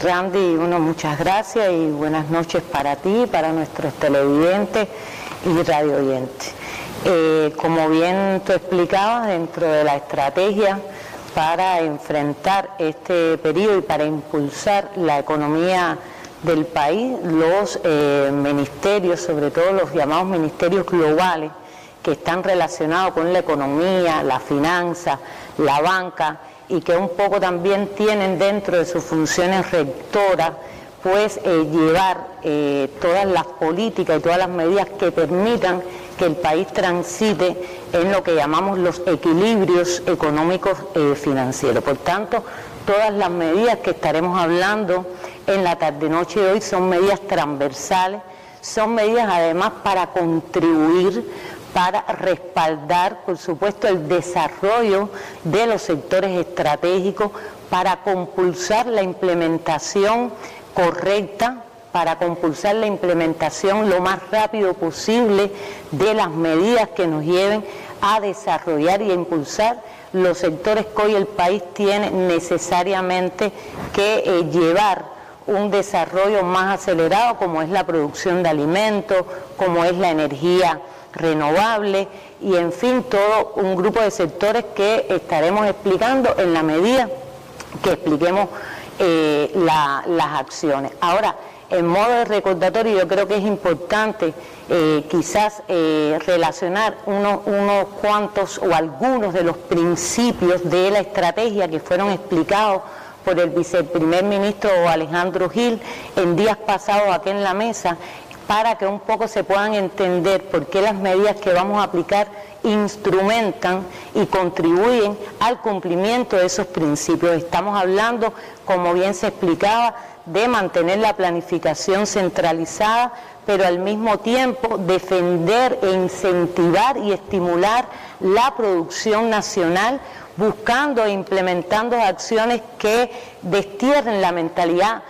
Randy, muchas gracias y buenas noches para ti, para nuestros televidentes y radio oyentes. Como bien tú explicabas, dentro de la estrategia para enfrentar este periodo y para impulsar la economía del país, los ministerios, sobre todo los llamados ministerios globales, que están relacionados con la economía, la finanza, la banca, y que un poco también tienen dentro de sus funciones rectoras, pues llevar todas las políticas y todas las medidas que permitan que el país transite en lo que llamamos los equilibrios económicos financieros. Por tanto, todas las medidas que estaremos hablando en la tarde-noche de hoy son medidas transversales, son medidas además para contribuir, para respaldar, por supuesto, el desarrollo de los sectores estratégicos, para compulsar la implementación correcta, para compulsar la implementación lo más rápido posible de las medidas que nos lleven a desarrollar y a impulsar los sectores que hoy el país tiene necesariamente que llevar un desarrollo más acelerado, como es la producción de alimentos, como es la energía renovable y en fin todo un grupo de sectores que estaremos explicando en la medida que expliquemos las acciones. Ahora, en modo de recordatorio, yo creo que es importante quizás relacionar unos cuantos o algunos de los principios de la estrategia que fueron explicados por el viceprimer ministro Alejandro Gil en días pasados aquí en la mesa, para que un poco se puedan entender por qué las medidas que vamos a aplicar instrumentan y contribuyen al cumplimiento de esos principios. Estamos hablando, como bien se explicaba, de mantener la planificación centralizada, pero al mismo tiempo defender e incentivar y estimular la producción nacional, buscando e implementando acciones que destierren la mentalidad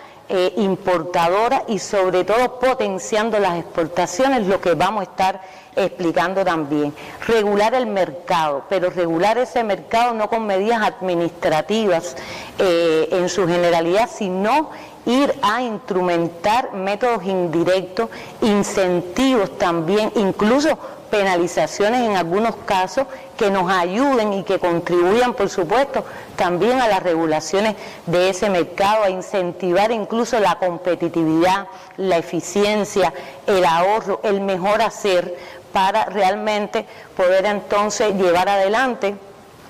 importadora y sobre todo potenciando las exportaciones, lo que vamos a estar explicando también. Regular el mercado, pero regular ese mercado no con medidas administrativas en su generalidad, sino ir a instrumentar métodos indirectos, incentivos también, incluso penalizaciones en algunos casos que nos ayuden y que contribuyan, por supuesto, también a las regulaciones de ese mercado, a incentivar incluso la competitividad, la eficiencia, el ahorro, el mejor hacer, para realmente poder entonces llevar adelante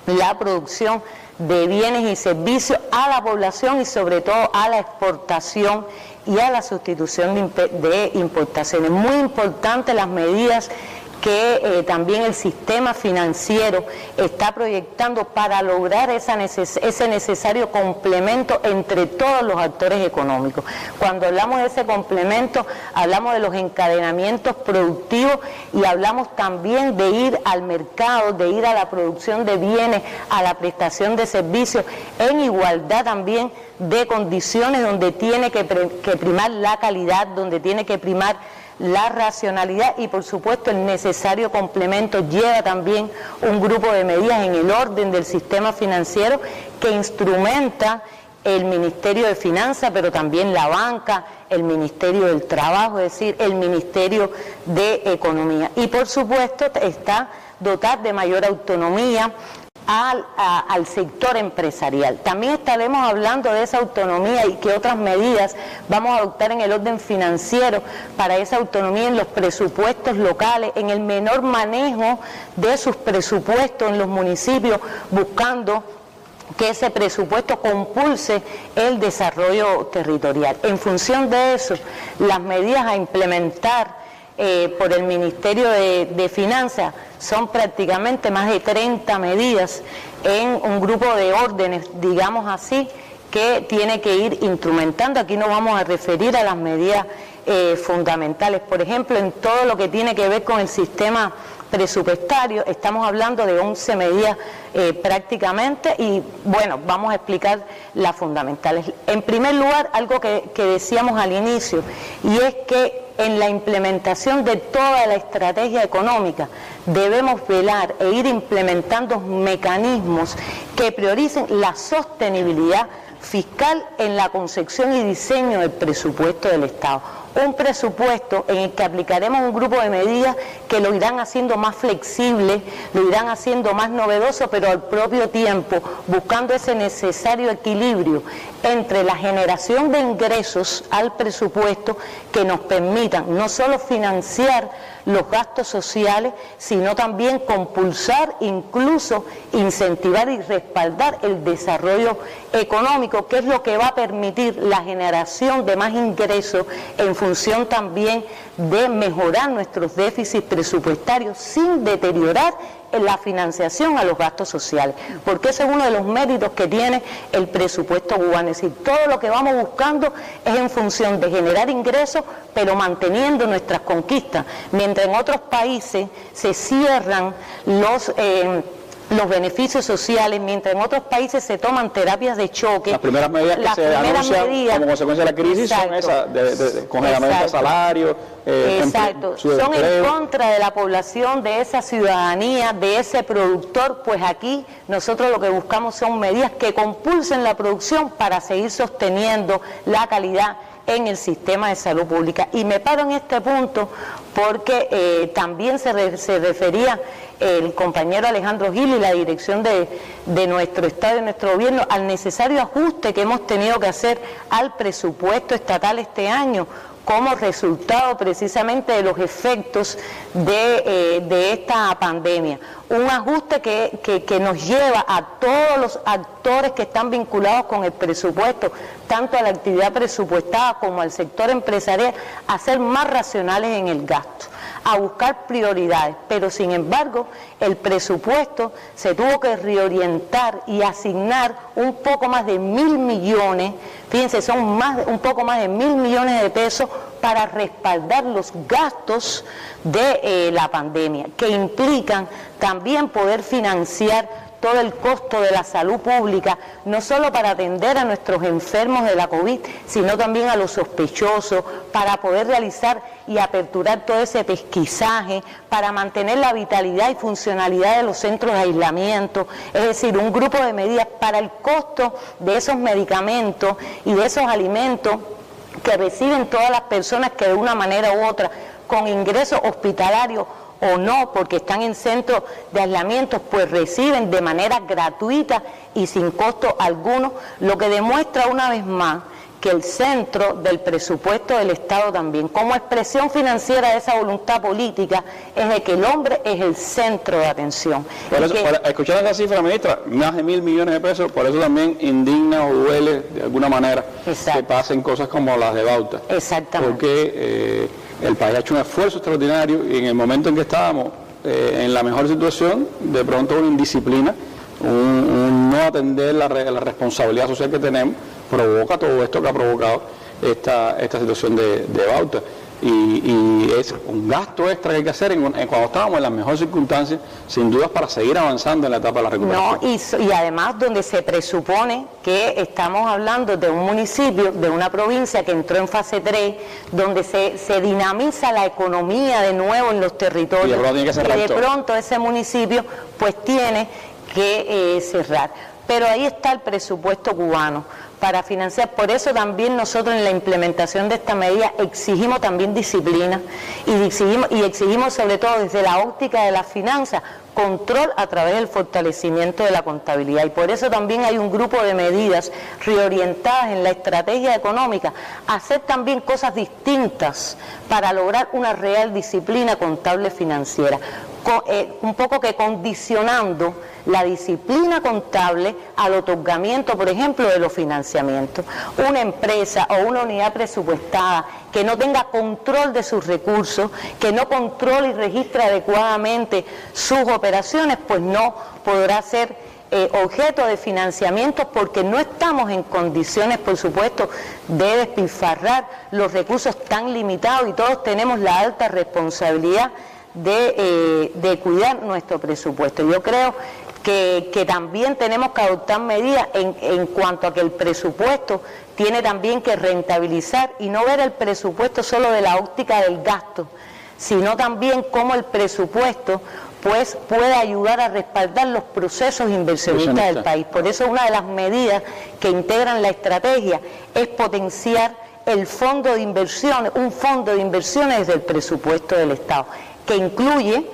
la producción de bienes y servicios a la población y sobre todo a la exportación y a la sustitución de importaciones. Muy importantes las medidas que también el sistema financiero está proyectando para lograr ese necesario complemento entre todos los actores económicos. Cuando hablamos de ese complemento, hablamos de los encadenamientos productivos y hablamos también de ir al mercado, de ir a la producción de bienes, a la prestación de servicios, en igualdad también de condiciones, donde tiene que primar la calidad, donde tiene que primar la racionalidad y por supuesto el necesario complemento lleva también un grupo de medidas en el orden del sistema financiero que instrumenta el Ministerio de Finanzas, pero también la banca, el Ministerio del Trabajo, es decir, el Ministerio de Economía. Y por supuesto está dotar de mayor autonomía al sector empresarial. También estaremos hablando de esa autonomía y qué otras medidas vamos a adoptar en el orden financiero para esa autonomía en los presupuestos locales, en el menor manejo de sus presupuestos en los municipios, buscando que ese presupuesto compulse el desarrollo territorial. En función de eso, las medidas a implementar por el Ministerio de Finanzas son prácticamente más de 30 medidas en un grupo de órdenes, digamos así, que tiene que ir instrumentando. Aquí nos vamos a referir a las medidas fundamentales. Por ejemplo, en todo lo que tiene que ver con el sistema presupuestario, estamos hablando de 11 medidas prácticamente y bueno, vamos a explicar las fundamentales. En primer lugar, algo que decíamos al inicio, y es que en la implementación de toda la estrategia económica debemos velar e ir implementando mecanismos que prioricen la sostenibilidad fiscal en la concepción y diseño del presupuesto del Estado. Un presupuesto en el que aplicaremos un grupo de medidas que lo irán haciendo más flexible, lo irán haciendo más novedoso, pero al propio tiempo buscando ese necesario equilibrio entre la generación de ingresos al presupuesto que nos permitan no solo financiar los gastos sociales, sino también compulsar, incluso incentivar y respaldar el desarrollo económico, que es lo que va a permitir la generación de más ingresos en función también de mejorar nuestros déficits presupuestarios sin deteriorar la financiación a los gastos sociales, porque ese es uno de los méritos que tiene el presupuesto cubano. Es decir, todo lo que vamos buscando es en función de generar ingresos, pero manteniendo nuestras conquistas, mientras en otros países se cierran los beneficios sociales, mientras en otros países se toman terapias de choque. Las primeras medidas que se anuncian como consecuencia de la crisis son esas, de congelamiento de salarios. Exacto, son en contra de la población, de esa ciudadanía, de ese productor. Pues aquí nosotros lo que buscamos son medidas que compulsen la producción para seguir sosteniendo la calidad en el sistema de salud pública. Y me paro en este punto porque también se refería el compañero Alejandro Gil y la dirección de nuestro Estado y de nuestro gobierno al necesario ajuste que hemos tenido que hacer al presupuesto estatal este año, como resultado precisamente de los efectos de esta pandemia. Un ajuste que nos lleva a todos los actores que están vinculados con el presupuesto, tanto a la actividad presupuestada como al sector empresarial, a ser más racionales en el gasto, a buscar prioridades, pero sin embargo el presupuesto se tuvo que reorientar y asignar un poco más de 1.000 millones, fíjense, son un poco más de 1.000 millones de pesos para respaldar los gastos de la pandemia, que implican también poder financiar todo el costo de la salud pública, no solo para atender a nuestros enfermos de la COVID, sino también a los sospechosos, para poder realizar y aperturar todo ese pesquisaje, para mantener la vitalidad y funcionalidad de los centros de aislamiento, es decir, un grupo de medidas para el costo de esos medicamentos y de esos alimentos que reciben todas las personas que de una manera u otra, con ingresos hospitalarios o no, porque están en centros de aislamiento, pues reciben de manera gratuita y sin costo alguno, lo que demuestra una vez más que el centro del presupuesto del Estado también, como expresión financiera de esa voluntad política, es de que el hombre es el centro de atención. Por eso, escuchar esa cifra, ministra, más de 1.000 millones de pesos, por eso también indigna o duele de alguna manera que pasen cosas como las de Bauta. Exactamente. Porque el país ha hecho un esfuerzo extraordinario y en el momento en que estábamos en la mejor situación, de pronto una indisciplina, un no atender la responsabilidad social que tenemos, provoca todo esto que ha provocado esta situación de Bauta. Y es un gasto extra que hay que hacer cuando estábamos en las mejores circunstancias, sin dudas, para seguir avanzando en la etapa de la recuperación. No, y además donde se presupone que estamos hablando de un municipio, de una provincia que entró en fase 3, donde se dinamiza la economía de nuevo en los territorios, y de pronto ese municipio pues tiene que cerrar. Pero ahí está el presupuesto cubano para financiar. Por eso también nosotros en la implementación de esta medida exigimos también disciplina y exigimos sobre todo desde la óptica de las finanzas control a través del fortalecimiento de la contabilidad. Y por eso también hay un grupo de medidas reorientadas en la estrategia económica a hacer también cosas distintas para lograr una real disciplina contable financiera, un poco que condicionando la disciplina contable al otorgamiento, por ejemplo, de los financiamientos. Una empresa o una unidad presupuestada que no tenga control de sus recursos, que no controle y registre adecuadamente sus operaciones, pues no podrá ser objeto de financiamiento, porque no estamos en condiciones, por supuesto, de despilfarrar los recursos tan limitados, y todos tenemos la alta responsabilidad de cuidar nuestro presupuesto. Yo creo que también tenemos que adoptar medidas en cuanto a que el presupuesto tiene también que rentabilizar y no ver el presupuesto solo de la óptica del gasto, sino también cómo el presupuesto pues puede ayudar a respaldar los procesos inversionistas del país. Por eso una de las medidas que integran la estrategia es potenciar el fondo de inversiones, un fondo de inversiones desde el presupuesto del Estado, que incluye,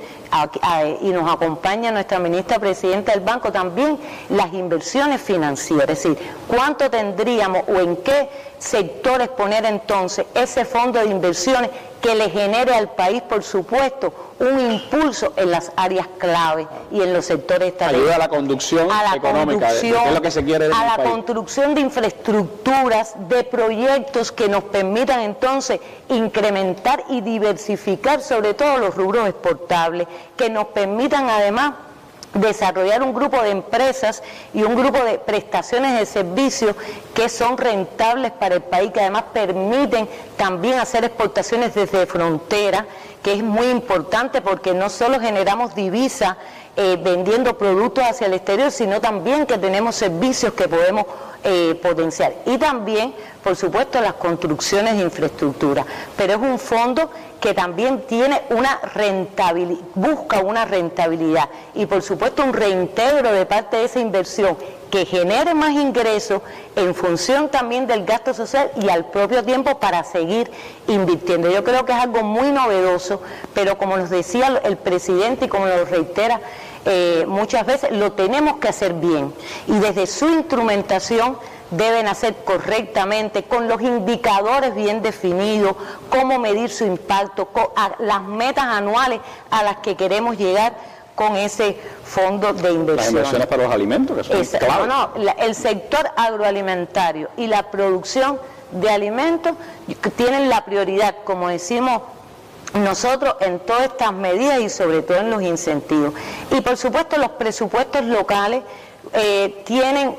y nos acompaña nuestra ministra presidenta del banco también, las inversiones financieras, es decir, cuánto tendríamos o en qué sectores poner entonces ese fondo de inversiones que le genere al país, por supuesto, un impulso en las áreas clave y en los sectores estratégicos. Ayuda a la conducción económica, de qué es lo que se quiere a la construcción de infraestructuras, de proyectos que nos permitan entonces incrementar y diversificar sobre todo los rubros exportables, que nos permitan además desarrollar un grupo de empresas y un grupo de prestaciones de servicios que son rentables para el país, que además permiten también hacer exportaciones desde frontera, que es muy importante porque no solo generamos divisa vendiendo productos hacia el exterior, sino también que tenemos servicios que podemos potenciar. Y también, por supuesto, las construcciones de infraestructura. Pero es un fondo que también tiene una rentabilidad, busca una rentabilidad y, por supuesto, un reintegro de parte de esa inversión que genere más ingresos en función también del gasto social y al propio tiempo para seguir invirtiendo. Yo creo que es algo muy novedoso, pero como nos decía el presidente y como lo reitera muchas veces, lo tenemos que hacer bien y desde su instrumentación deben hacer correctamente, con los indicadores bien definidos, cómo medir su impacto, las metas anuales a las que queremos llegar con ese fondo de inversión. Las inversiones para los alimentos, que son clave. El sector agroalimentario y la producción de alimentos tienen la prioridad, como decimos nosotros, en todas estas medidas y sobre todo en los incentivos. Y por supuesto los presupuestos locales tienen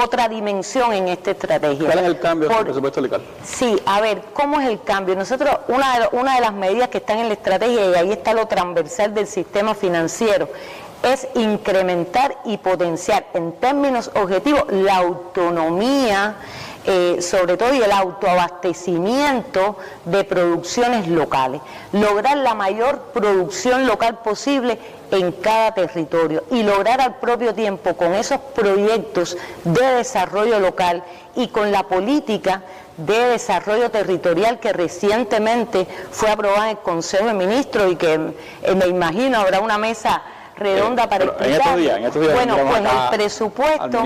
otra dimensión en esta estrategia. ¿Cuál es el cambio del presupuesto local? Sí, a ver, ¿cómo es el cambio? Nosotros, una de las medidas que están en la estrategia, y ahí está lo transversal del sistema financiero, es incrementar y potenciar en términos objetivos la autonomía, sobre todo, y el autoabastecimiento de producciones locales, lograr la mayor producción local posible en cada territorio y lograr al propio tiempo con esos proyectos de desarrollo local y con la política de desarrollo territorial que recientemente fue aprobada en el Consejo de Ministros y que me imagino habrá una mesa redonda para explicar. En estos días bueno, pues el presupuesto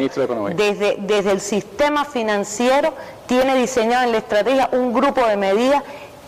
desde el sistema financiero tiene diseñado en la estrategia un grupo de medidas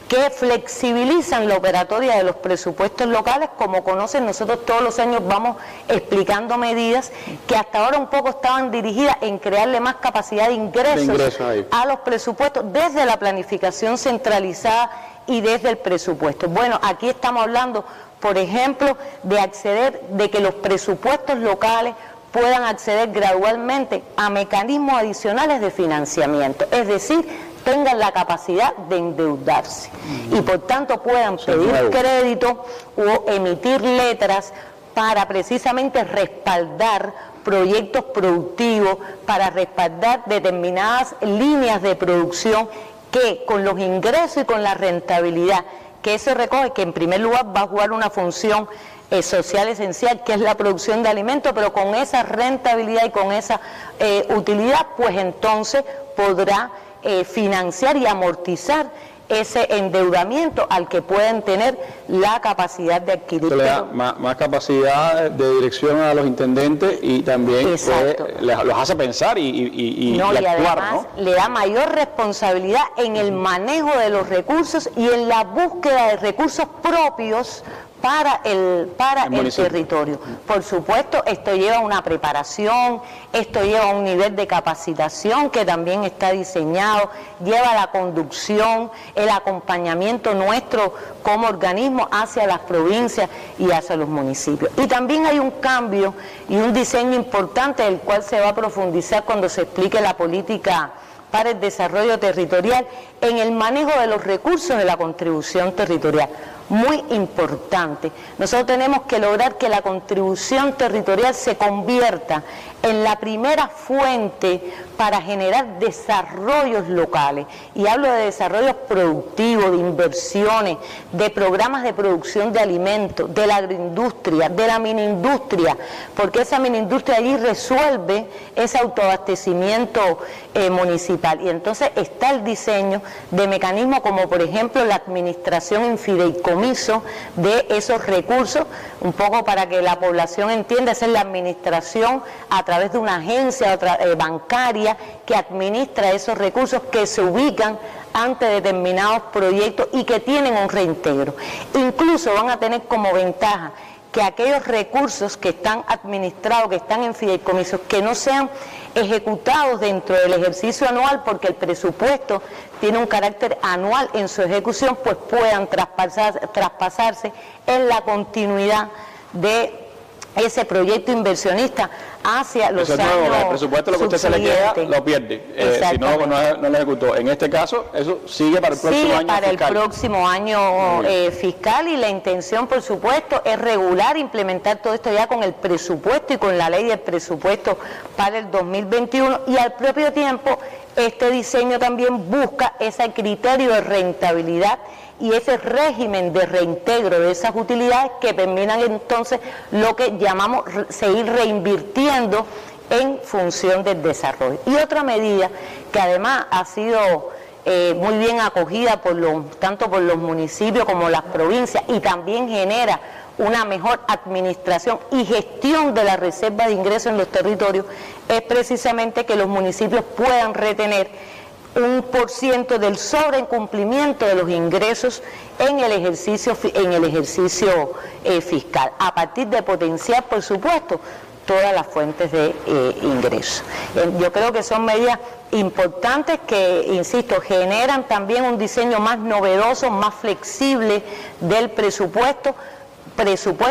que flexibilizan la operatoria de los presupuestos locales. Como conocen, nosotros todos los años vamos explicando medidas que hasta ahora un poco estaban dirigidas en crearle más capacidad de ingresos a los presupuestos desde la planificación centralizada y desde el presupuesto. Bueno, aquí estamos hablando, por ejemplo, de que los presupuestos locales puedan acceder gradualmente a mecanismos adicionales de financiamiento, es decir, tengan la capacidad de endeudarse y por tanto puedan pedir crédito o emitir letras para precisamente respaldar proyectos productivos, para respaldar determinadas líneas de producción que con los ingresos y con la rentabilidad que eso recoge, que en primer lugar va a jugar una función social esencial, que es la producción de alimentos, pero con esa rentabilidad y con esa utilidad, pues entonces podrá financiar y amortizar ese endeudamiento al que pueden tener la capacidad de adquirir. Se le da más capacidad de dirección a los intendentes y también los hace pensar y actuar, además, ¿no? Le da mayor responsabilidad en el manejo de los recursos y en la búsqueda de recursos propios para el territorio. Por supuesto, esto lleva una preparación, esto lleva un nivel de capacitación que también está diseñado, lleva la conducción, el acompañamiento nuestro como organismo hacia las provincias y hacia los municipios. Y también hay un cambio y un diseño importante del cual se va a profundizar cuando se explique la política para el desarrollo territorial en el manejo de los recursos de la contribución territorial. Muy importante. Nosotros tenemos que lograr que la contribución territorial se convierta en la primera fuente para generar desarrollos locales, y hablo de desarrollos productivos, de inversiones, de programas de producción de alimentos, de la agroindustria, de la miniindustria, porque esa miniindustria allí resuelve ese autoabastecimiento municipal. Y entonces está el diseño de mecanismos como por ejemplo la administración en fideicomiso de esos recursos, un poco para que la población entienda, esa es la administración a través de una agencia bancaria que administra esos recursos que se ubican ante determinados proyectos y que tienen un reintegro. Incluso van a tener como ventaja que aquellos recursos que están administrados, que están en fideicomisos, que no sean ejecutados dentro del ejercicio anual, porque el presupuesto tiene un carácter anual en su ejecución, pues puedan traspasarse en la continuidad de ese proyecto inversionista hacia los años subsiguientes. El presupuesto, lo que usted se le queda, lo pierde. Si no lo ejecutó. En este caso, eso sigue para el próximo año para fiscal. el próximo año fiscal, y la intención, por supuesto, es regular, implementar todo esto ya con el presupuesto y con la ley del presupuesto para el 2021, y al propio tiempo este diseño también busca ese criterio de rentabilidad y ese régimen de reintegro de esas utilidades que permitan entonces lo que llamamos seguir reinvirtiendo en función del desarrollo. Y otra medida que además ha sido muy bien acogida tanto por los municipios como las provincias, y también genera una mejor administración y gestión de la reserva de ingresos en los territorios, es precisamente que los municipios puedan retener un % del sobreincumplimiento de los ingresos en el ejercicio fiscal, a partir de potenciar, por supuesto, todas las fuentes de ingresos. Yo creo que son medidas importantes que, insisto, generan también un diseño más novedoso, más flexible del presupuesto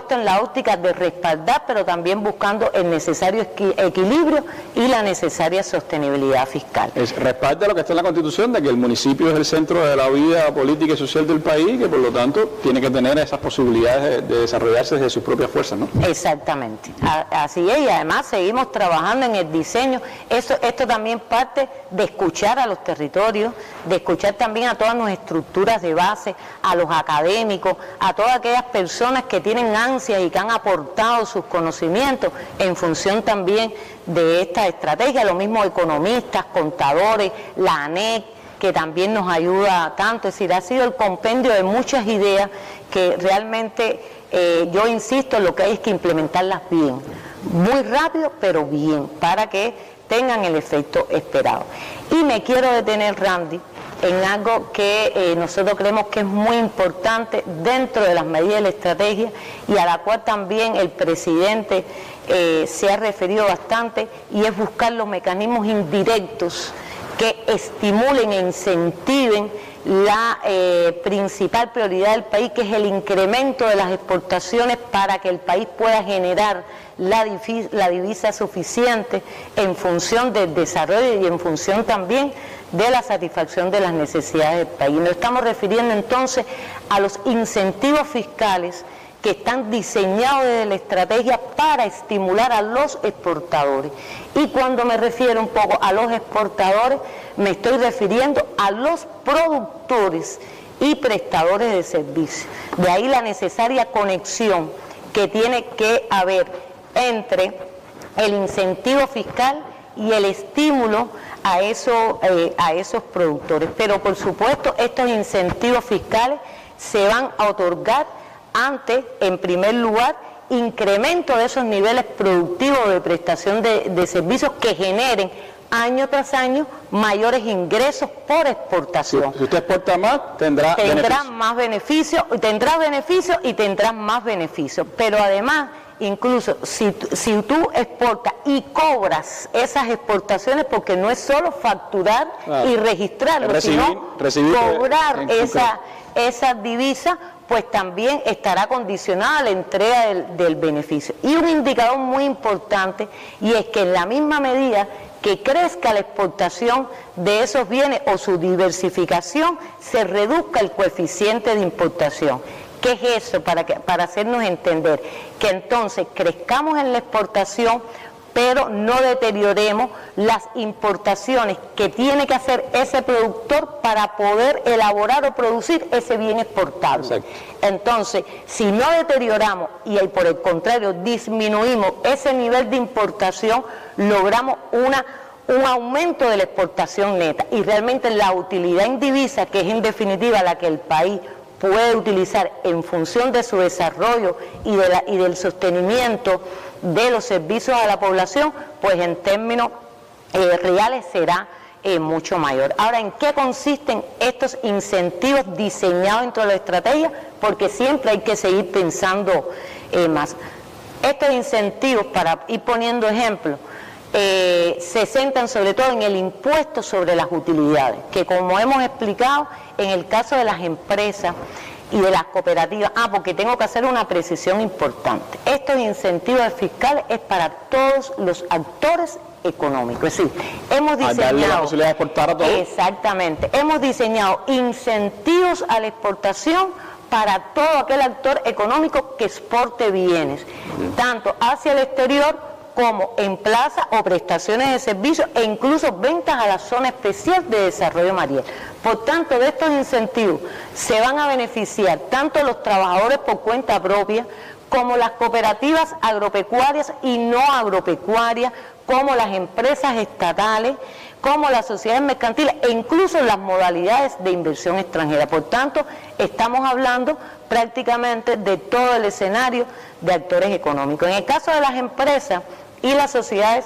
en la óptica de respaldar, pero también buscando el necesario equilibrio y la necesaria sostenibilidad fiscal. Respalda lo que está en la Constitución, de que el municipio es el centro de la vida política y social del país, que por lo tanto tiene que tener esas posibilidades de desarrollarse desde sus propias fuerzas, ¿no? Exactamente, así es, y además seguimos trabajando en el diseño. Esto también parte de escuchar a los territorios, de escuchar también a todas nuestras estructuras de base, a los académicos, a todas aquellas personas que tienen ansias y que han aportado sus conocimientos en función también de esta estrategia, lo mismo economistas, contadores, la ANEC, que también nos ayuda tanto. Es decir, ha sido el compendio de muchas ideas que realmente yo insisto, lo que hay es que implementarlas bien, muy rápido pero bien, para que tengan el efecto esperado. Y me quiero detener, Randy, en algo que nosotros creemos que es muy importante dentro de las medidas de la estrategia, y a la cual también el presidente se ha referido bastante, y es buscar los mecanismos indirectos que estimulen e incentiven la principal prioridad del país, que es el incremento de las exportaciones, para que el país pueda generar la divisa suficiente en función del desarrollo y en función también de la satisfacción de las necesidades del país. Nos estamos refiriendo entonces a los incentivos fiscales que están diseñados desde la estrategia para estimular a los exportadores. Y cuando me refiero un poco a los exportadores, me estoy refiriendo a los productores y prestadores de servicios. De ahí la necesaria conexión que tiene que haber entre el incentivo fiscal y el estímulo a esos productores. Pero por supuesto, estos incentivos fiscales se van a otorgar ante, en primer lugar, incremento de esos niveles productivos de prestación de servicios que generen año tras año mayores ingresos por exportación. Si usted exporta más, tendrá más beneficios, tendrás beneficios y tendrás más beneficios. Pero además, incluso si tú exportas y cobras esas exportaciones, porque no es solo facturar y registrarlo, sino cobrar esa divisa, pues también estará condicionada a la entrega del beneficio. Y un indicador muy importante, y es que en la misma medida que crezca la exportación de esos bienes o su diversificación, se reduzca el coeficiente de importación. ¿Qué es eso? Para hacernos entender que entonces crezcamos en la exportación, pero no deterioremos las importaciones que tiene que hacer ese productor para poder elaborar o producir ese bien exportable. Exacto. Entonces, si no deterioramos y por el contrario disminuimos ese nivel de importación, logramos un aumento de la exportación neta, y realmente la utilidad en divisa, que es en definitiva la que el país puede utilizar en función de su desarrollo y del sostenimiento de los servicios a la población, pues en términos reales será mucho mayor. Ahora, ¿en qué consisten estos incentivos diseñados dentro de la estrategia? Porque siempre hay que seguir pensando más. Estos incentivos, para ir poniendo ejemplos, se centran sobre todo en el impuesto sobre las utilidades, que como hemos explicado, en el caso de las empresas y de las cooperativas, porque tengo que hacer una precisión importante, estos incentivos fiscales es para todos los actores económicos, es decir, hemos diseñado la posibilidad de exportar a todos. Exactamente, hemos diseñado incentivos a la exportación para todo aquel actor económico que exporte bienes, tanto hacia el exterior como en plaza o prestaciones de servicios e incluso ventas a la zona especial de desarrollo Mariel. Por tanto, de estos incentivos se van a beneficiar tanto los trabajadores por cuenta propia, como las cooperativas agropecuarias y no agropecuarias, como las empresas estatales, como las sociedades mercantiles e incluso las modalidades de inversión extranjera. Por tanto, estamos hablando prácticamente de todo el escenario de actores económicos. En el caso de las empresas y las sociedades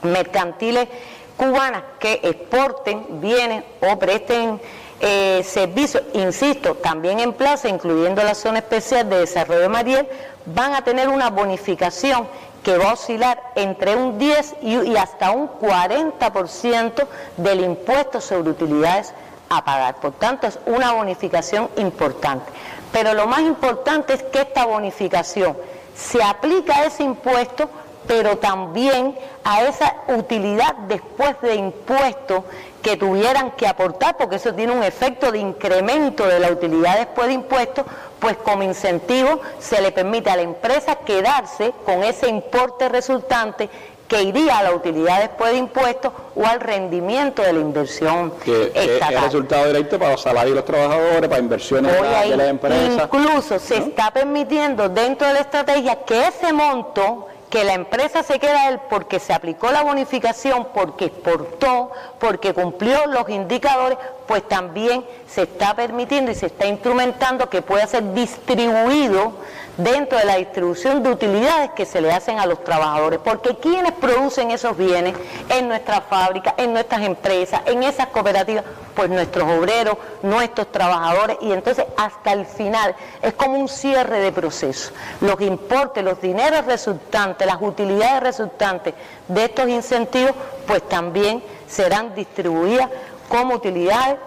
mercantiles cubanas que exporten bienes o presten servicios, insisto, también en plaza, incluyendo la zona especial de desarrollo Mariel, van a tener una bonificación que va a oscilar entre un 10 y hasta un 40% del impuesto sobre utilidades a pagar. Por tanto, es una bonificación importante. Pero lo más importante es que esta bonificación se aplica a ese impuesto, pero también a esa utilidad después de impuestos que tuvieran que aportar, porque eso tiene un efecto de incremento de la utilidad después de impuestos, pues como incentivo se le permite a la empresa quedarse con ese importe resultante que iría a la utilidad después de impuestos o al rendimiento de la inversión estatal. Que es resultado directo para los salarios de los trabajadores, para inversiones de las empresas. Incluso se está permitiendo dentro de la estrategia que ese monto que la empresa se queda él porque se aplicó la bonificación, porque exportó, porque cumplió los indicadores, pues también se está permitiendo y se está instrumentando que pueda ser distribuido dentro de la distribución de utilidades que se le hacen a los trabajadores, porque quienes producen esos bienes en nuestras fábricas, en nuestras empresas, en esas cooperativas, pues nuestros obreros, nuestros trabajadores, y entonces hasta el final es como un cierre de proceso. Los importes, los dineros resultantes, las utilidades resultantes de estos incentivos, pues también serán distribuidas como utilidades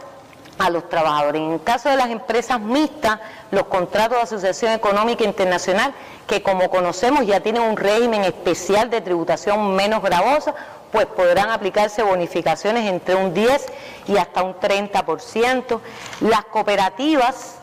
a los trabajadores. En el caso de las empresas mixtas, los contratos de asociación económica internacional, que como conocemos ya tienen un régimen especial de tributación menos gravosa, pues podrán aplicarse bonificaciones entre un 10 y hasta un 30%. Las cooperativas,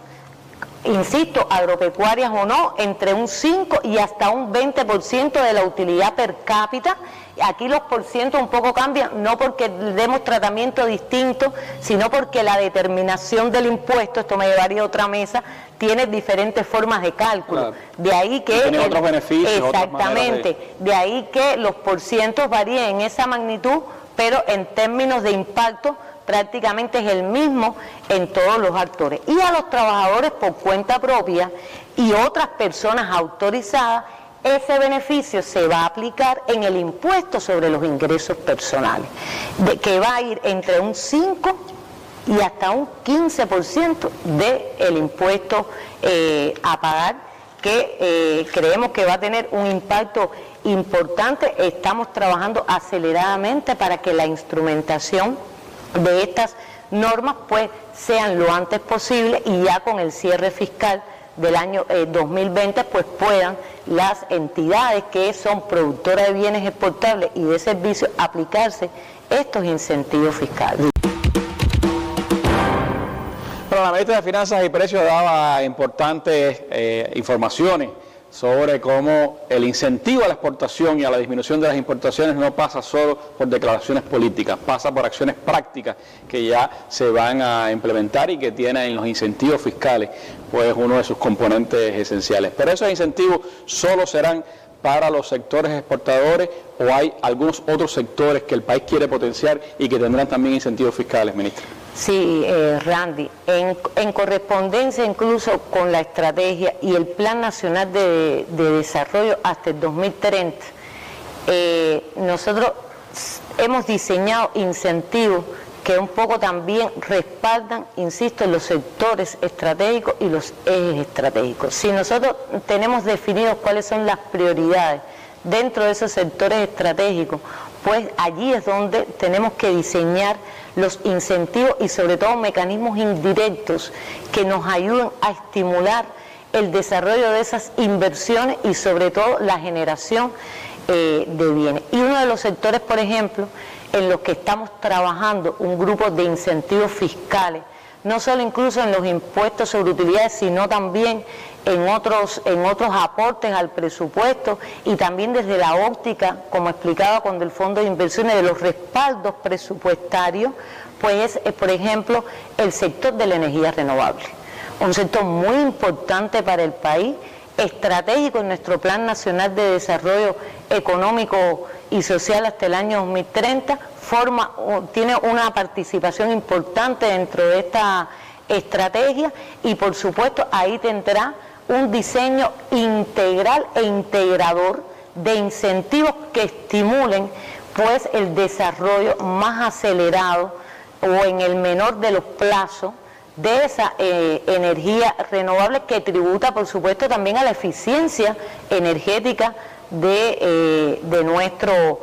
insisto, agropecuarias o no, entre un 5 y hasta un 20% de la utilidad per cápita. Aquí los porcientos un poco cambian, no porque demos tratamiento distinto, sino porque la determinación del impuesto, esto me llevaría a otra mesa, tiene diferentes formas de cálculo. Claro. De ahí que tiene otros beneficios. Exactamente, de ahí que los porcientos varíen en esa magnitud, pero en términos de impacto prácticamente es el mismo en todos los actores. Y a los trabajadores por cuenta propia y otras personas autorizadas, ese beneficio se va a aplicar en el impuesto sobre los ingresos personales, que va a ir entre un 5 y hasta un 15% del impuesto a pagar, que creemos que va a tener un impacto importante. Estamos trabajando aceleradamente para que la instrumentación de estas normas pues sean lo antes posible, y ya con el cierre fiscal del año 2020 pues puedan las entidades que son productoras de bienes exportables y de servicios aplicarse estos incentivos fiscales. Bueno, la ministra de Finanzas y Precios daba importantes informaciones sobre cómo el incentivo a la exportación y a la disminución de las importaciones no pasa solo por declaraciones políticas, pasa por acciones prácticas que ya se van a implementar y que tienen en los incentivos fiscales pues uno de sus componentes esenciales. Pero esos incentivos solo serán para los sectores exportadores, o hay algunos otros sectores que el país quiere potenciar y que tendrán también incentivos fiscales, ministra. Sí, Randy, en correspondencia incluso con la estrategia y el Plan Nacional de Desarrollo hasta el 2030, nosotros hemos diseñado incentivos que un poco también respaldan, insisto, los sectores estratégicos y los ejes estratégicos. Si nosotros tenemos definidos cuáles son las prioridades dentro de esos sectores estratégicos, pues allí es donde tenemos que diseñar los incentivos y sobre todo mecanismos indirectos que nos ayuden a estimular el desarrollo de esas inversiones y sobre todo la generación de bienes. Y uno de los sectores, por ejemplo, en los que estamos trabajando un grupo de incentivos fiscales, no solo incluso en los impuestos sobre utilidades, sino también en otros aportes al presupuesto y también desde la óptica, como explicaba con el Fondo de Inversiones, de los respaldos presupuestarios, pues es, por ejemplo, el sector de la energía renovable. Un sector muy importante para el país, estratégico en nuestro Plan Nacional de Desarrollo Económico y Social hasta el año 2030, tiene una participación importante dentro de esta estrategia y por supuesto ahí tendrá un diseño integral e integrador de incentivos que estimulen pues el desarrollo más acelerado o en el menor de los plazos de esa energía renovable que tributa por supuesto también a la eficiencia energética de nuestro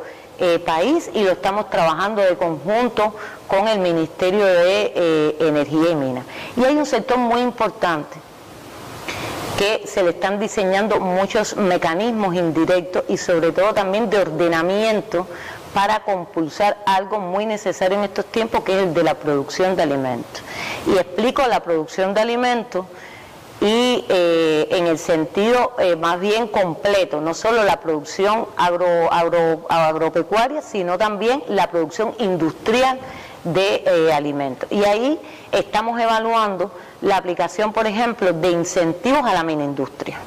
país, y lo estamos trabajando de conjunto con el Ministerio de Energía y Minas. Y hay un sector muy importante que se le están diseñando muchos mecanismos indirectos y sobre todo también de ordenamiento para compulsar algo muy necesario en estos tiempos, que es el de la producción de alimentos. Y explico la producción de alimentos y en el sentido más bien completo, no solo la producción agropecuaria, sino también la producción industrial de alimentos. Y ahí estamos evaluando la aplicación, por ejemplo, de incentivos a la miniindustria,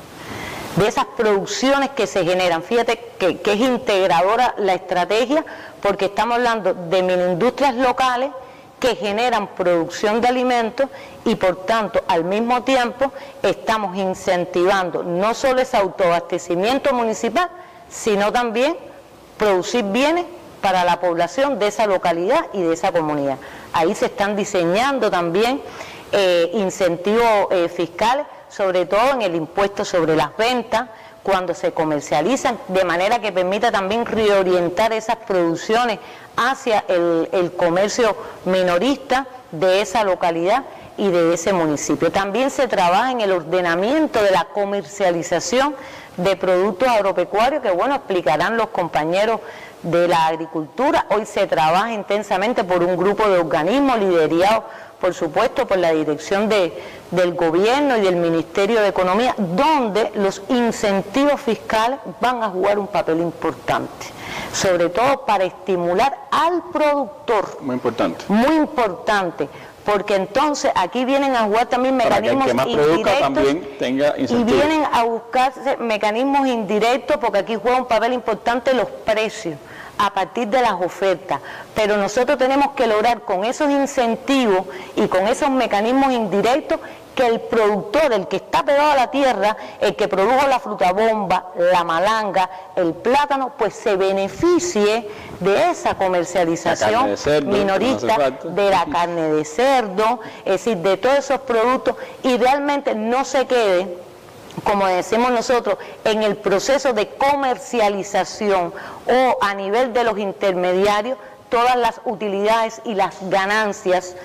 de esas producciones que se generan. Fíjate que es integradora la estrategia, porque estamos hablando de miniindustrias locales que generan producción de alimentos y por tanto al mismo tiempo estamos incentivando no solo ese autoabastecimiento municipal, sino también producir bienes para la población de esa localidad y de esa comunidad. Ahí se están diseñando también incentivos fiscales, sobre todo en el impuesto sobre las ventas, cuando se comercializan, de manera que permita también reorientar esas producciones hacia el comercio minorista de esa localidad y de ese municipio. También se trabaja en el ordenamiento de la comercialización de productos agropecuarios, que bueno, explicarán los compañeros de la agricultura. Hoy se trabaja intensamente por un grupo de organismos liderados, por supuesto, por la dirección del gobierno y del Ministerio de Economía, donde los incentivos fiscales van a jugar un papel importante, sobre todo para estimular al productor. Muy importante. Muy importante, porque entonces aquí vienen a jugar también mecanismos indirectos también tenga y vienen a buscarse mecanismos indirectos, porque aquí juega un papel importante los precios a partir de las ofertas, pero nosotros tenemos que lograr con esos incentivos y con esos mecanismos indirectos que el productor, el que está pegado a la tierra, el que produjo la fruta bomba, la malanga, el plátano, pues se beneficie de esa comercialización minorista, de la carne de cerdo, es decir, de todos esos productos, y realmente no se quede, como decimos nosotros, en el proceso de comercialización o a nivel de los intermediarios, todas las utilidades y las ganancias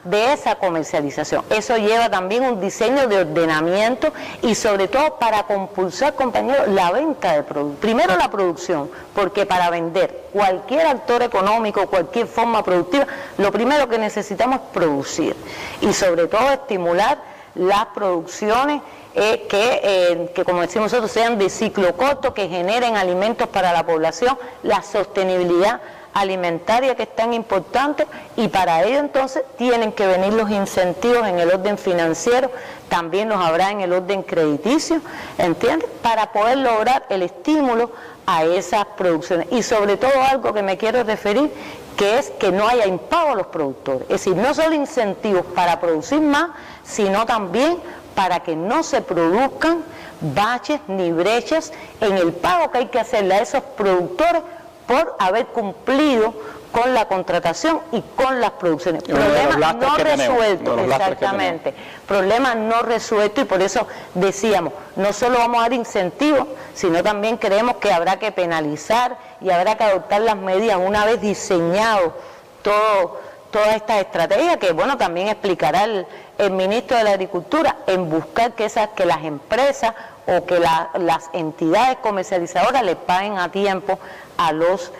de esa comercialización. Eso lleva también un diseño de ordenamiento y sobre todo para compulsar, compañeros, la venta de productos. Primero la producción, porque para vender cualquier actor económico, cualquier forma productiva, lo primero que necesitamos es producir y sobre todo estimular las producciones que como decimos nosotros, sean de ciclo corto, que generen alimentos para la población, la sostenibilidad alimentaria que es tan importante, y para ello entonces tienen que venir los incentivos en el orden financiero, también los habrá en el orden crediticio, ¿entiendes? Para poder lograr el estímulo a esas producciones. Y sobre todo algo que me quiero referir, que es que no haya impago a los productores, es decir, no solo incentivos para producir más, sino también para que no se produzcan baches ni brechas en el pago que hay que hacerle a esos productores por haber cumplido con la contratación y con las producciones. Problema no resuelto, exactamente. Problema no resuelto, y por eso decíamos, no solo vamos a dar incentivos, sino también creemos que habrá que penalizar y habrá que adoptar las medidas una vez diseñado toda esta estrategia, que bueno, también explicará el ministro de la Agricultura, en buscar que las empresas o que las entidades comercializadoras le paguen a tiempo a los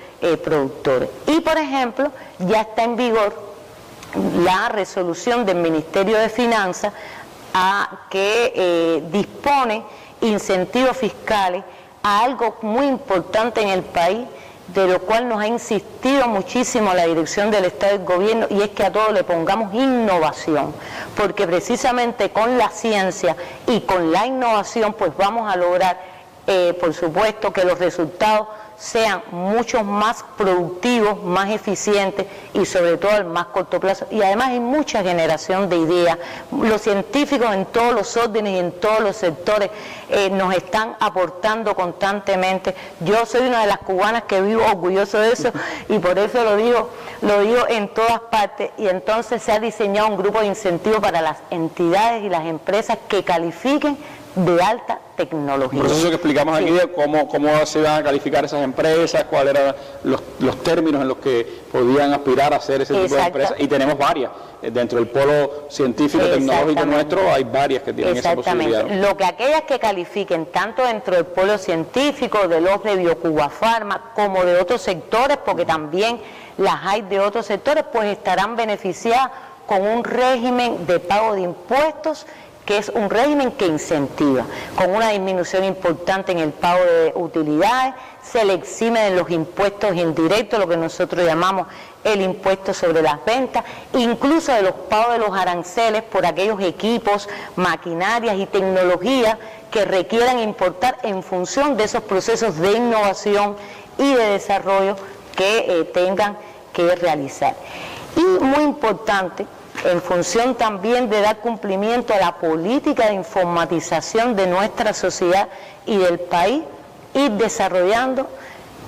productores. Y por ejemplo, ya está en vigor la resolución del Ministerio de Finanzas que dispone incentivos fiscales a algo muy importante en el país, de lo cual nos ha insistido muchísimo la dirección del Estado y del Gobierno, y es que a todo le pongamos innovación, porque precisamente con la ciencia y con la innovación pues vamos a lograr, por supuesto, que los resultados sean mucho más productivos, más eficientes y sobre todo al más corto plazo. Y además hay mucha generación de ideas. Los científicos en todos los órdenes y en todos los sectores nos están aportando constantemente. Yo soy una de las cubanas que vivo orgulloso de eso, y por eso lo digo en todas partes. Y entonces se ha diseñado un grupo de incentivos para las entidades y las empresas que califiquen de alta tecnología. Por eso que explicamos aquí de cómo se van a calificar esas empresas, cuáles eran los términos en los que podían aspirar a hacer ese tipo de empresas, y tenemos varias. Dentro del polo científico tecnológico nuestro hay varias que tienen esa posibilidad. Lo que aquellas que califiquen tanto dentro del polo científico, de los de Biocuba Pharma, como de otros sectores, porque también las hay de otros sectores, pues estarán beneficiadas con un régimen de pago de impuestos, que es un régimen que incentiva, con una disminución importante en el pago de utilidades, se le exime de los impuestos indirectos, lo que nosotros llamamos el impuesto sobre las ventas, incluso de los pagos de los aranceles por aquellos equipos, maquinarias y tecnologías que requieran importar en función de esos procesos de innovación y de desarrollo que tengan que realizar. Y muy importante, en función también de dar cumplimiento a la política de informatización de nuestra sociedad y del país, ir desarrollando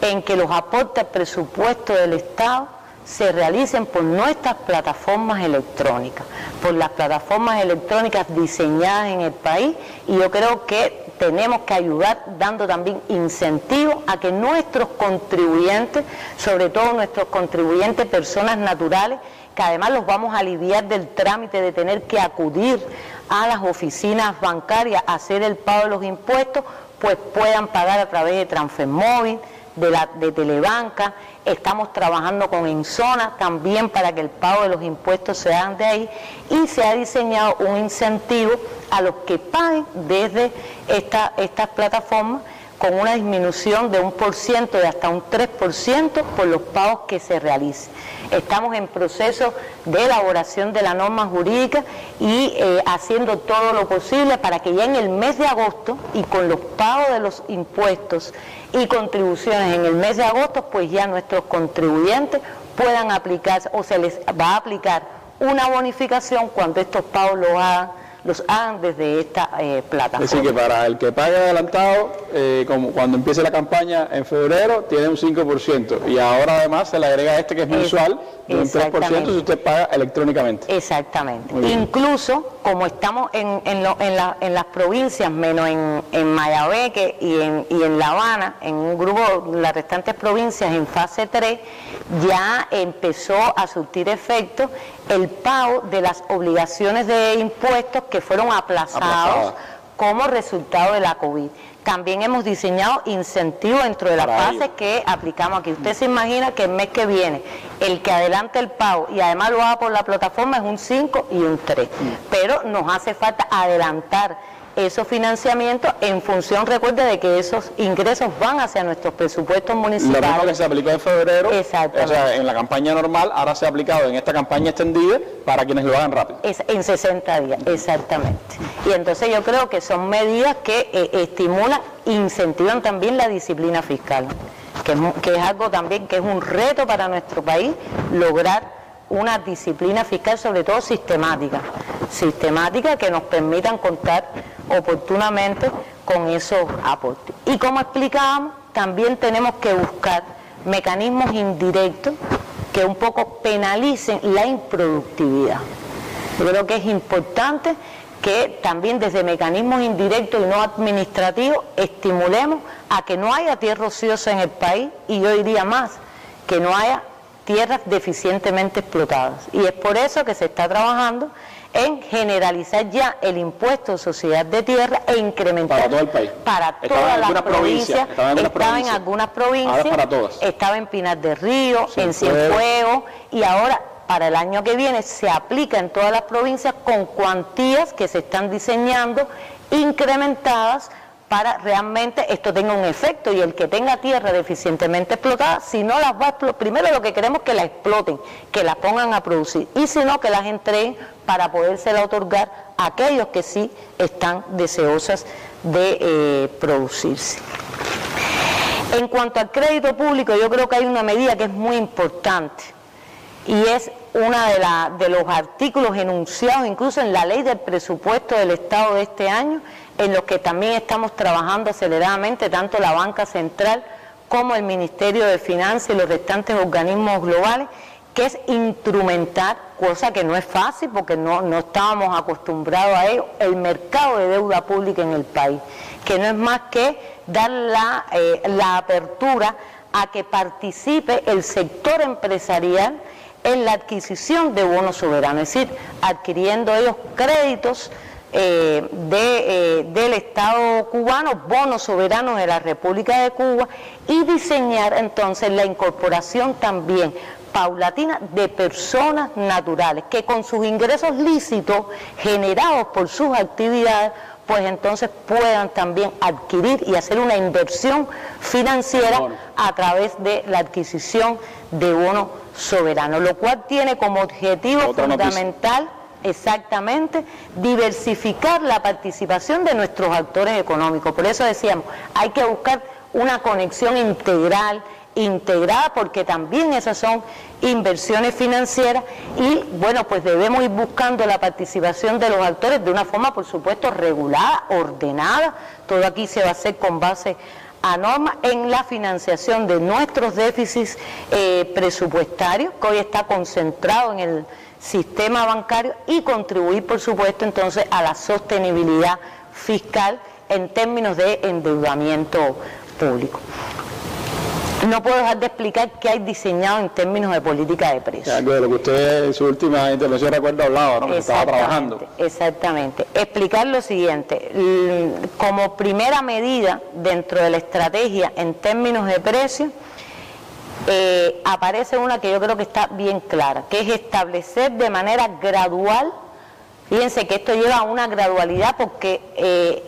en que los aportes al presupuesto del Estado se realicen por nuestras plataformas electrónicas, por las plataformas electrónicas diseñadas en el país, y yo creo que tenemos que ayudar dando también incentivos a que nuestros contribuyentes, sobre todo nuestros contribuyentes personas naturales, que además los vamos a aliviar del trámite de tener que acudir a las oficinas bancarias a hacer el pago de los impuestos, pues puedan pagar a través de Transfermóvil, de Telebanca. Estamos trabajando con Enzona también para que el pago de los impuestos se hagan de ahí, y se ha diseñado un incentivo a los que paguen desde estas plataformas, con una disminución de 1%, de hasta un 3% por los pagos que se realicen. Estamos en proceso de elaboración de la norma jurídica y haciendo todo lo posible para que ya en el mes de agosto, y con los pagos de los impuestos y contribuciones en el mes de agosto, pues ya nuestros contribuyentes puedan aplicar, o se les va a aplicar una bonificación cuando estos pagos los hagan desde esta plataforma. Es decir, que para el que pague adelantado, como cuando empiece la campaña en febrero, tiene un 5%, y ahora además se le agrega que es mensual, de un 3% si usted paga electrónicamente. Exactamente. Incluso, como estamos en las provincias, menos en Mayabeque y en La Habana, en un grupo, las restantes provincias en fase 3, ya empezó a surtir efecto el pago de las obligaciones de impuestos que fueron aplazados como resultado de la COVID. también hemos diseñado incentivos dentro de las bases que aplicamos aquí. Usted se imagina que el mes que viene, el que adelante el pago y además lo haga por la plataforma es un 5 y un 3. Pero nos hace falta adelantar esos financiamientos en función, recuerde, de que esos ingresos van hacia nuestros presupuestos municipales. Lo mismo que se aplicó en febrero, exactamente, o sea, en la campaña normal, ahora se ha aplicado en esta campaña extendida para quienes lo hagan rápido. En 60 días, exactamente. Y entonces yo creo que son medidas que estimulan, incentivan también la disciplina fiscal, que es algo también que es un reto para nuestro país, lograr una disciplina fiscal, sobre todo sistemática que nos permitan contar oportunamente con esos aportes. Y como explicábamos, también tenemos que buscar mecanismos indirectos que un poco penalicen la improductividad. Yo creo que es importante que también desde mecanismos indirectos y no administrativos estimulemos a que no haya tierra ociosa en el país, y yo diría más, que no haya tierras deficientemente explotadas. Y es por eso que se está trabajando en generalizar ya el impuesto de sociedad de tierra e incrementar para todo el país, para todas las provincias. Estaba en algunas provincias, ahora para todas. Estaba en Pinar del Río, en Cienfuegos, y ahora para el año que viene se aplica en todas las provincias con cuantías que se están diseñando incrementadas para realmente esto tenga un efecto, y el que tenga tierra deficientemente explotada, si no las va a explotar, primero lo que queremos es que la exploten, que la pongan a producir, y si no, que las entreguen para podérsela otorgar a aquellos que sí están deseosas de producirse. En cuanto al crédito público, yo creo que hay una medida que es muy importante, y es uno de los artículos enunciados incluso en la ley del presupuesto del Estado de este año, en los que también estamos trabajando aceleradamente, tanto la Banca Central como el Ministerio de Finanzas y los restantes organismos globales, que es instrumentar, cosa que no es fácil porque no estábamos acostumbrados a ello, el mercado de deuda pública en el país, que no es más que dar la apertura a que participe el sector empresarial en la adquisición de bonos soberanos, es decir, adquiriendo ellos créditos del Estado cubano, bonos soberanos de la República de Cuba, y diseñar entonces la incorporación también paulatina de personas naturales que con sus ingresos lícitos generados por sus actividades, pues entonces puedan también adquirir y hacer una inversión financiera a través de la adquisición de bonos soberanos, lo cual tiene como objetivo fundamental exactamente diversificar la participación de nuestros actores económicos. Por eso decíamos, hay que buscar una conexión integrada, porque también esas son inversiones financieras, y bueno, pues debemos ir buscando la participación de los actores de una forma, por supuesto, regulada, ordenada. Todo aquí se va a hacer con base a normas en la financiación de nuestros déficits presupuestarios, que hoy está concentrado en el sistema bancario, y contribuir, por supuesto, entonces a la sostenibilidad fiscal en términos de endeudamiento público. No puedo dejar de explicar qué hay diseñado en términos de política de precios. Algo de lo que usted en su última intervención recuerda hablaba, ¿no? Que estaba trabajando. Exactamente. Explicar lo siguiente, como primera medida dentro de la estrategia en términos de precios, aparece una que yo creo que está bien clara, que es establecer de manera gradual. Fíjense que esto lleva a una gradualidad porque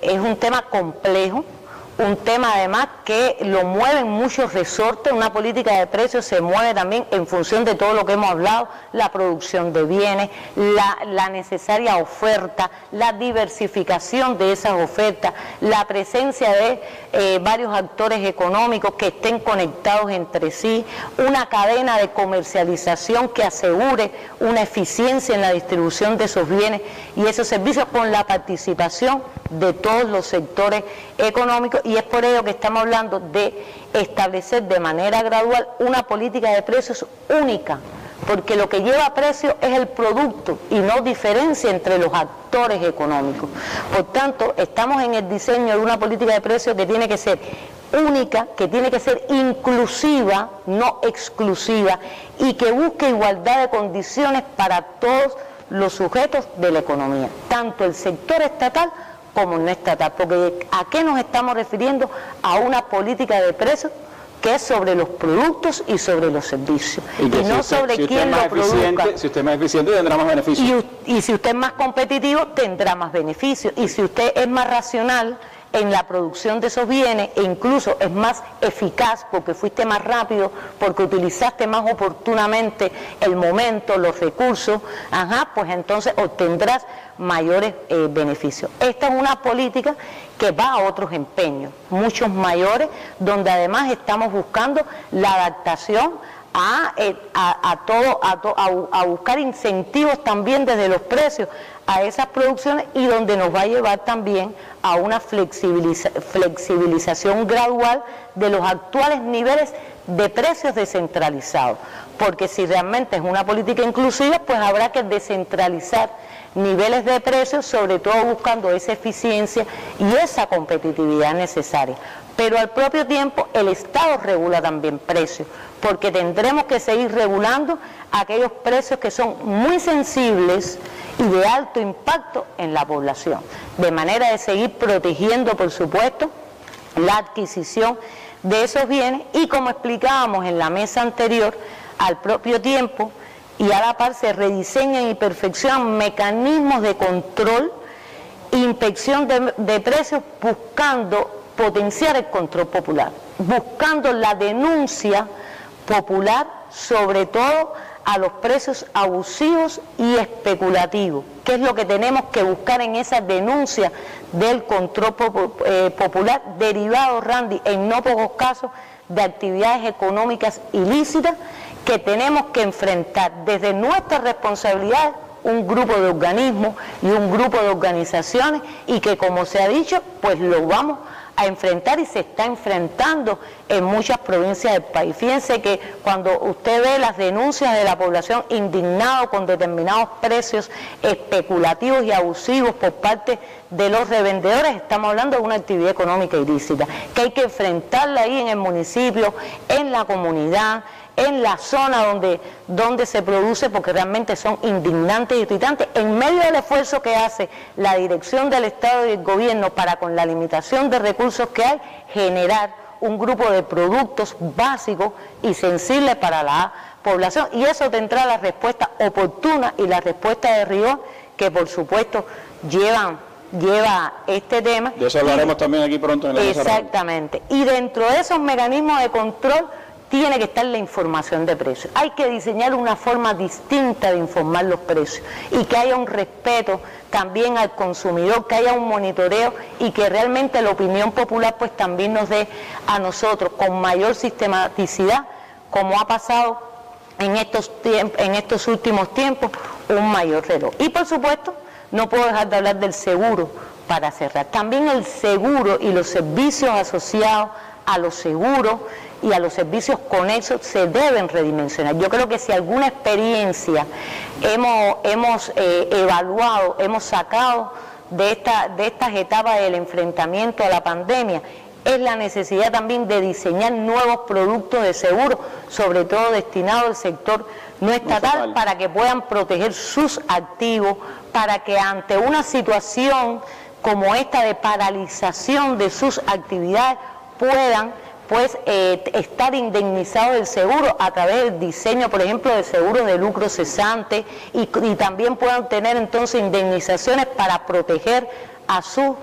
es un tema complejo, un tema además que lo mueven muchos resortes. Una política de precios se mueve también en función de todo lo que hemos hablado, la producción de bienes, la necesaria oferta, la diversificación de esas ofertas, la presencia de varios actores económicos que estén conectados entre sí, una cadena de comercialización que asegure una eficiencia en la distribución de esos bienes y esos servicios con la participación de todos los sectores económicos, y es por ello que estamos hablando de establecer de manera gradual una política de precios única, porque lo que lleva a precio es el producto y no diferencia entre los actores económicos. Por tanto, estamos en el diseño de una política de precios que tiene que ser única, que tiene que ser inclusiva, no exclusiva, y que busque igualdad de condiciones para todos los sujetos de la economía, tanto el sector estatal como no estatal, porque ¿a qué nos estamos refiriendo? A una política de precios que es sobre los productos y sobre los servicios, y no sobre quién lo produzca. Si usted es más eficiente, tendrá más beneficios. Y si usted es más competitivo, tendrá más beneficios. Y si usted es más racional en la producción de esos bienes, e incluso es más eficaz porque fuiste más rápido, porque utilizaste más oportunamente el momento, los recursos, pues entonces obtendrás mayores beneficios. Esta es una política que va a otros empeños, muchos mayores, donde además estamos buscando la adaptación a buscar incentivos también desde los precios a esas producciones, y donde nos va a llevar también a una flexibilización gradual de los actuales niveles de precios descentralizados, porque si realmente es una política inclusiva, pues habrá que descentralizar niveles de precios, sobre todo buscando esa eficiencia y esa competitividad necesaria. Pero al propio tiempo el Estado regula también precios, porque tendremos que seguir regulando aquellos precios que son muy sensibles y de alto impacto en la población, de manera de seguir protegiendo, por supuesto, la adquisición de esos bienes, y como explicábamos en la mesa anterior, al propio tiempo y a la par se rediseñan y perfeccionan mecanismos de control e inspección de precios, buscando potenciar el control popular, buscando la denuncia popular, sobre todo a los precios abusivos y especulativos, que es lo que tenemos que buscar en esa denuncia del control popular, derivado, Randy, en no pocos casos, de actividades económicas ilícitas, que tenemos que enfrentar desde nuestras responsabilidades, un grupo de organismos y un grupo de organizaciones, y que, como se ha dicho, pues lo vamos a enfrentar y se está enfrentando en muchas provincias del país. Fíjense que cuando usted ve las denuncias de la población indignada con determinados precios especulativos y abusivos por parte de los revendedores, estamos hablando de una actividad económica ilícita, que hay que enfrentarla ahí en el municipio, en la comunidad, en la zona donde se produce, porque realmente son indignantes y irritantes, en medio del esfuerzo que hace la dirección del Estado y el gobierno para, con la limitación de recursos que hay, generar un grupo de productos básicos y sensibles para la población, y eso tendrá la respuesta oportuna y la respuesta de rigor que por supuesto lleva este tema. De eso hablaremos también aquí pronto en la mesa. Exactamente, y dentro de esos mecanismos de control tiene que estar la información de precios. Hay que diseñar una forma distinta de informar los precios, y que haya un respeto también al consumidor, que haya un monitoreo, y que realmente la opinión popular pues también nos dé a nosotros con mayor sistematicidad, como ha pasado en estos últimos tiempos, un mayor reloj. Y por supuesto, no puedo dejar de hablar del seguro para cerrar. También el seguro y los servicios asociados a los seguros y a los servicios conexos se deben redimensionar. Yo creo que si alguna experiencia hemos evaluado, hemos sacado de estas etapas del enfrentamiento a la pandemia, es la necesidad también de diseñar nuevos productos de seguro, sobre todo destinados al sector no estatal, para que puedan proteger sus activos, para que ante una situación como esta de paralización de sus actividades puedan estar indemnizados del seguro a través del diseño, por ejemplo, de seguros de lucro cesante, y también puedan tener entonces indemnizaciones para proteger a sus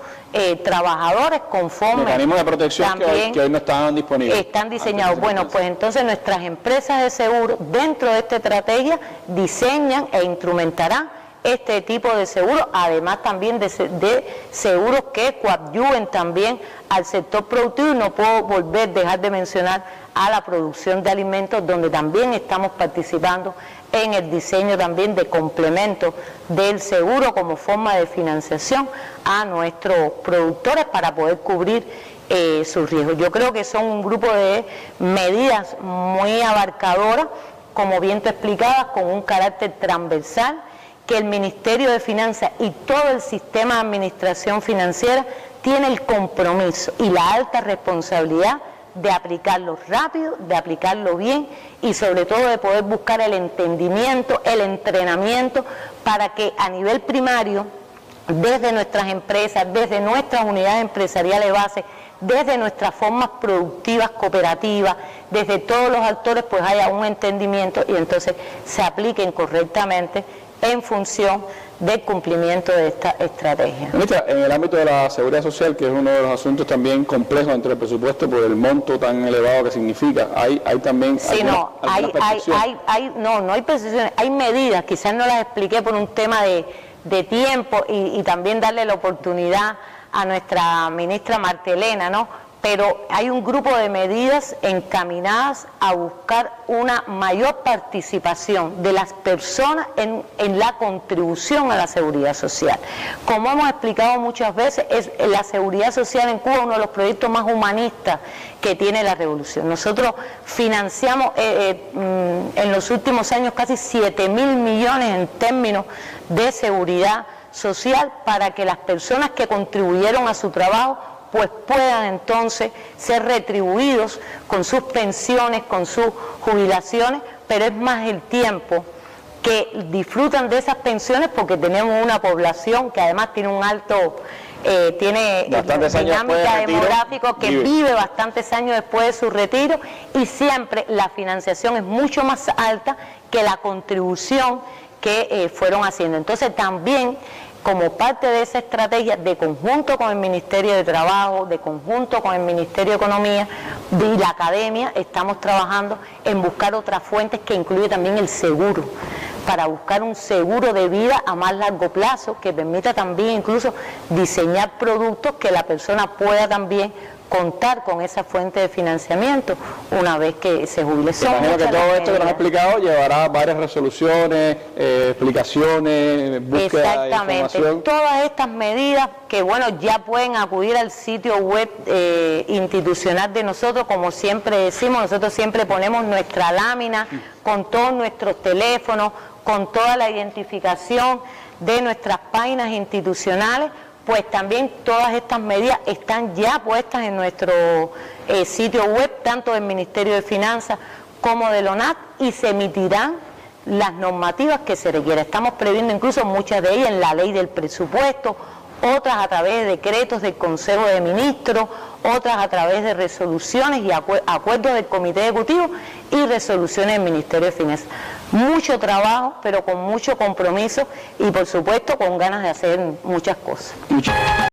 trabajadores conforme. Mecanismos de protección que hoy no estaban disponibles. Están diseñados. Bueno, pues entonces nuestras empresas de seguro, dentro de esta estrategia, diseñan e instrumentarán este tipo de seguros, además también de seguros que coadyuven también al sector productivo, y no puedo dejar de mencionar a la producción de alimentos, donde también estamos participando en el diseño también de complementos del seguro como forma de financiación a nuestros productores para poder cubrir sus riesgos. Yo creo que son un grupo de medidas muy abarcadoras, como bien te explicabas, con un carácter transversal, que el Ministerio de Finanzas y todo el sistema de administración financiera tiene el compromiso y la alta responsabilidad de aplicarlo rápido, de aplicarlo bien, y sobre todo de poder buscar el entendimiento, el entrenamiento, para que a nivel primario desde nuestras empresas, desde nuestras unidades empresariales base, desde nuestras formas productivas cooperativas, desde todos los actores, pues haya un entendimiento y entonces se apliquen correctamente en función del cumplimiento de esta estrategia. Ministra, en el ámbito de la seguridad social, que es uno de los asuntos también complejos dentro del presupuesto por el monto tan elevado que significa, hay también sí, no hay precisiones, hay medidas, quizás no las expliqué por un tema de tiempo y también darle la oportunidad a nuestra ministra Martelena, ¿no? Pero hay un grupo de medidas encaminadas a buscar una mayor participación de las personas en la contribución a la seguridad social. Como hemos explicado muchas veces, es la seguridad social en Cuba uno de los proyectos más humanistas que tiene la revolución. Nosotros financiamos en los últimos años casi 7.000 millones en términos de seguridad social para que las personas que contribuyeron a su trabajo pues puedan entonces ser retribuidos con sus pensiones, con sus jubilaciones, pero es más el tiempo que disfrutan de esas pensiones porque tenemos una población que además tiene un alto, tiene dinámica demográfica que vive bastantes años después de su retiro y siempre la financiación es mucho más alta que la contribución que fueron haciendo. Entonces también como parte de esa estrategia, de conjunto con el Ministerio de Trabajo, de conjunto con el Ministerio de Economía y la Academia, estamos trabajando en buscar otras fuentes que incluye también el seguro, para buscar un seguro de vida a más largo plazo que permita también incluso diseñar productos que la persona pueda también contar con esa fuente de financiamiento una vez que se jubile. Imagino que todo esto que nos ha explicado llevará varias resoluciones, explicaciones, búsqueda de información. Todas estas medidas que bueno ya pueden acudir al sitio web institucional de nosotros, como siempre decimos, nosotros siempre ponemos nuestra lámina con todos nuestros teléfonos, con toda la identificación de nuestras páginas institucionales. Pues también todas estas medidas están ya puestas en nuestro sitio web, tanto del Ministerio de Finanzas como del ONAC, y se emitirán las normativas que se requiera. Estamos previendo incluso muchas de ellas en la ley del presupuesto, otras a través de decretos del Consejo de Ministros, otras a través de resoluciones y acuerdos del Comité Ejecutivo y resoluciones del Ministerio de Finanzas. Mucho trabajo, pero con mucho compromiso y por supuesto con ganas de hacer muchas cosas.